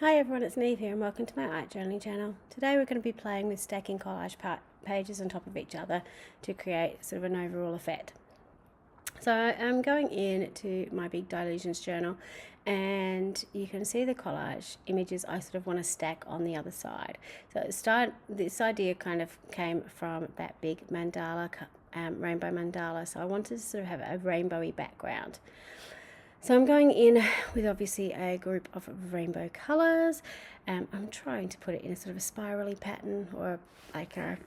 Hi everyone, it's Niamh here and welcome to my art journaling channel. Today we're going to be playing with stacking collage pages on top of each other to create sort of an overall effect. So I'm going into my big Dilutions journal and you can see the collage images I sort of want to stack on the other side. So this idea kind of came from that big mandala, rainbow mandala. So I wanted to sort of have a rainbowy background. So I'm going in with obviously a group of rainbow colours. I'm trying to put it in a sort of a spirally pattern or like a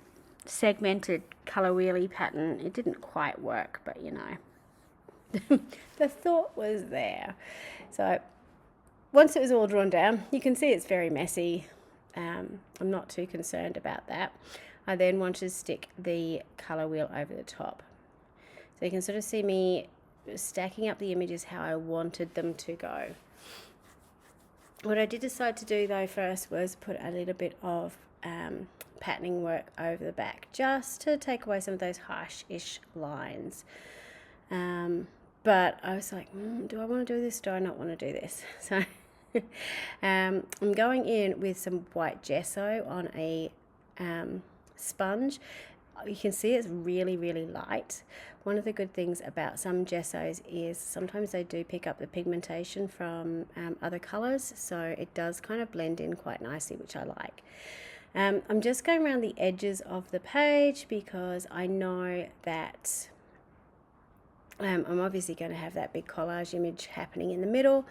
segmented colour wheelie pattern. It didn't quite work, but you know, the thought was there. So once it was all drawn down, you can see it's very messy. I'm not too concerned about that. I then want to stick the colour wheel over the top. So you can sort of see me stacking up the images how I wanted them to go. What I did decide to do though first was put a little bit of patterning work over the back just to take away some of those harsh-ish lines. But I was like, do I want to do this? Do I not want to do this? So I'm going in with some white gesso on a sponge. You can see it's really, really light. One of the good things about some gessos is sometimes they do pick up the pigmentation from other colours, so it does kind of blend in quite nicely, which I like. I'm just going around the edges of the page because I know that I'm obviously going to have that big collage image happening in the middle.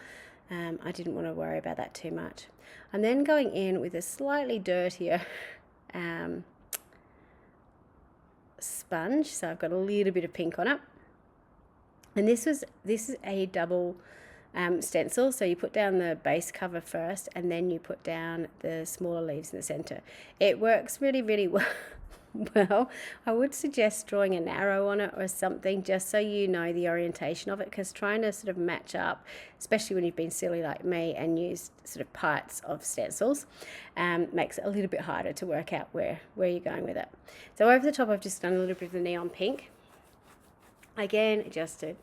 I didn't want to worry about that too much. I'm then going in with a slightly dirtier sponge, so I've got a little bit of pink on it, and this is a double stencil, so you put down the base cover first and then you put down the smaller leaves in the center. It works really, really well. Well, I would suggest drawing an arrow on it or something just so you know the orientation of it, because trying to sort of match up, especially when you've been silly like me and used sort of parts of stencils, makes it a little bit harder to work out where you're going with it. So over the top I've just done a little bit of the neon pink, again just to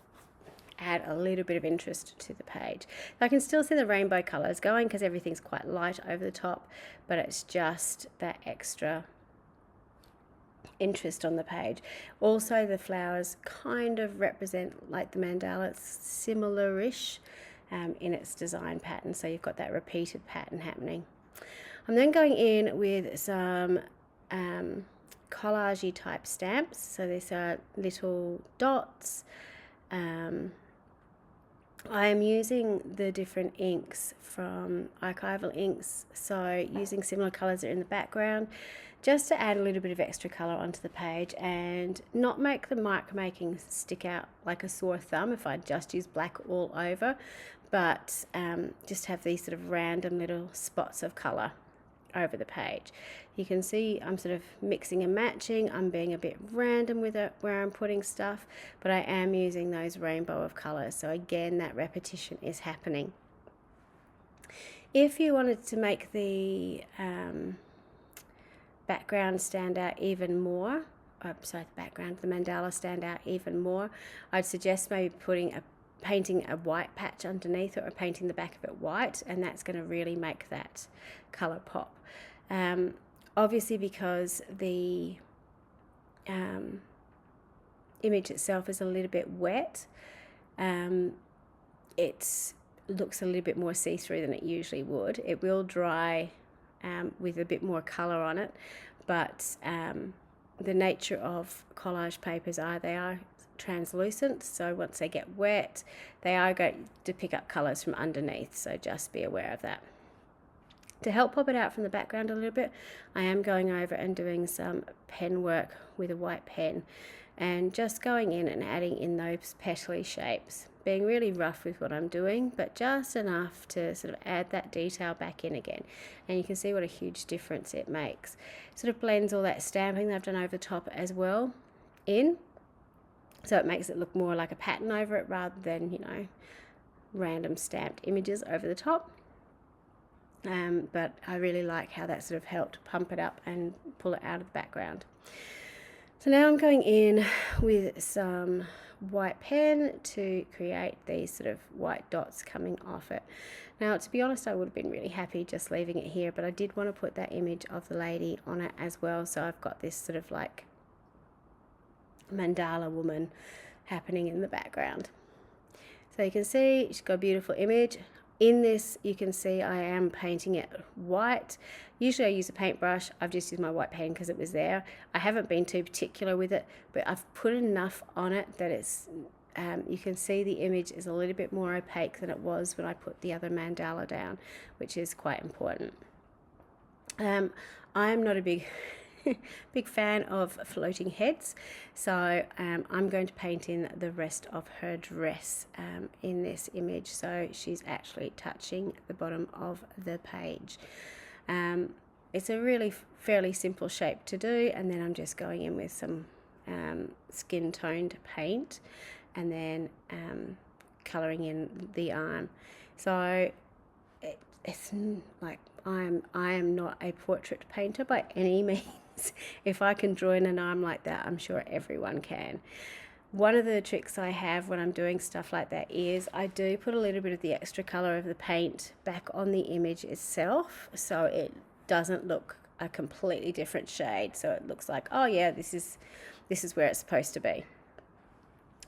add a little bit of interest to the page. I can still see the rainbow colors going because everything's quite light over the top, but it's just that extra interest on the page. Also the flowers kind of represent like the mandala. It's similar-ish in its design pattern, so you've got that repeated pattern happening. I'm then going in with some collage-y type stamps. So these are little dots. I am using the different inks from Archival Inks, so using similar colours that are in the background just to add a little bit of extra colour onto the page and not make the mark making stick out like a sore thumb if I just use black all over, but just have these sort of random little spots of colour over the page. You can see I'm sort of mixing and matching. I'm being a bit random with it where I'm putting stuff, but I am using those rainbow of colours. So again, that repetition is happening. If you wanted to make the background stand out even more, the mandala stand out even more, I'd suggest maybe painting a white patch underneath it or painting the back of it white, and that's going to really make that colour pop. Obviously because the image itself is a little bit wet, it looks a little bit more see-through than it usually would. It will dry with a bit more colour on it, but the nature of collage papers they are translucent, so once they get wet they are going to pick up colours from underneath, so just be aware of that. To help pop it out from the background a little bit, I am going over and doing some pen work with a white pen and just going in and adding in those petally shapes, being really rough with what I'm doing, but just enough to sort of add that detail back in again. And you can see what a huge difference it makes. Sort of blends all that stamping that I've done over the top as well in, so it makes it look more like a pattern over it rather than, you know, random stamped images over the top. But I really like how that sort of helped pump it up and pull it out of the background. So now I'm going in with some white pen to create these sort of white dots coming off it. Now, to be honest, I would have been really happy just leaving it here, but I did want to put that image of the lady on it as well. So I've got this sort of like mandala woman happening in the background. So you can see she's got a beautiful image. In this, you can see I am painting it white. Usually I use a paintbrush. I've just used my white pen because it was there. I haven't been too particular with it, but I've put enough on it that it's you can see the image is a little bit more opaque than it was when I put the other mandala down, which is quite important. I am not a big fan of floating heads, so I'm going to paint in the rest of her dress in this image, so she's actually touching the bottom of the page. It's a really fairly simple shape to do, and then I'm just going in with some skin toned paint and then colouring in the arm. So it's like I am not a portrait painter by any means. If I can draw in an arm like that, I'm sure everyone can. One of the tricks I have when I'm doing stuff like that is I do put a little bit of the extra colour of the paint back on the image itself, so it doesn't look a completely different shade. So it looks like, oh yeah, this is where it's supposed to be.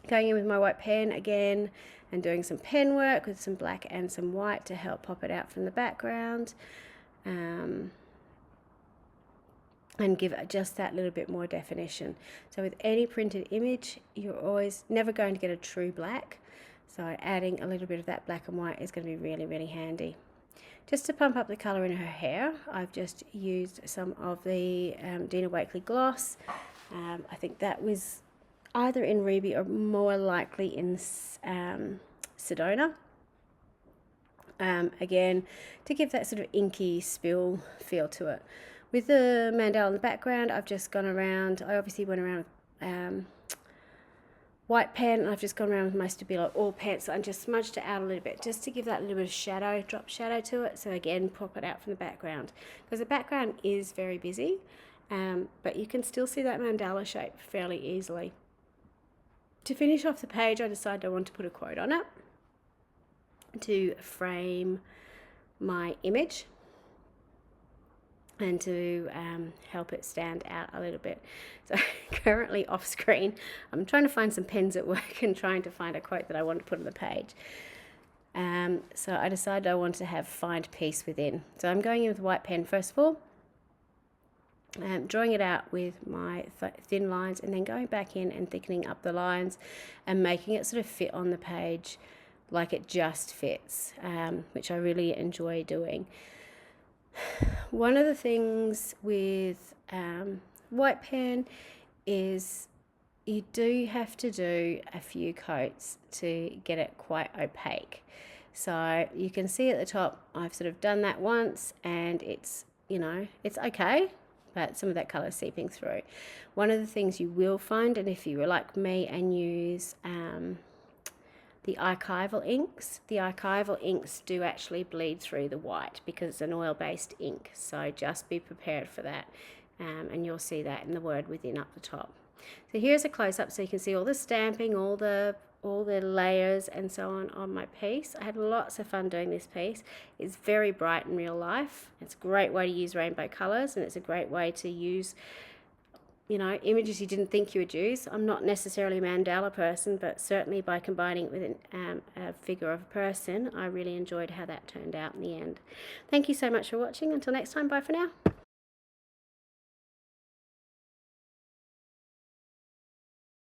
Going in with my white pen again and doing some pen work with some black and some white to help pop it out from the background, and give it just that little bit more definition. So with any printed image, you're always never going to get a true black, so adding a little bit of that black and white is going to be really, really handy. Just to pump up the colour in her hair, I've just used some of the Dina Wakley gloss. I think that was either in Ruby or more likely in Sedona. Again, to give that sort of inky spill feel to it. With the mandala in the background, I've just gone around, I obviously went around with white pen, and I've just gone around with my Stabilo All Pens and just smudged it out a little bit, just to give that little bit of shadow, drop shadow to it. So again, pop it out from the background, because the background is very busy, but you can still see that mandala shape fairly easily. To finish off the page, I decided I want to put a quote on it to frame my image and to help it stand out a little bit. So currently off screen, I'm trying to find some pens at work and trying to find a quote that I want to put on the page. So I decided I wanted to have find peace within. So I'm going in with white pen first of all, drawing it out with my thin lines, and then going back in and thickening up the lines and making it sort of fit on the page like it just fits, which I really enjoy doing. One of the things with white pen is you do have to do a few coats to get it quite opaque. So you can see at the top, I've sort of done that once, and it's, you know, it's okay, but some of that colour is seeping through. One of the things you will find, and if you were like me and use the archival inks do actually bleed through the white because it's an oil-based ink. So just be prepared for that, and you'll see that in the word within up the top. So here's a close-up so you can see all the stamping, all the layers and so on my piece. I had lots of fun doing this piece. It's very bright in real life. It's a great way to use rainbow colours, and it's a great way to use, you know, images you didn't think you would use. I'm not necessarily a mandala person, but certainly by combining it with a figure of a person, I really enjoyed how that turned out in the end. Thank you so much for watching. Until next time, bye for now.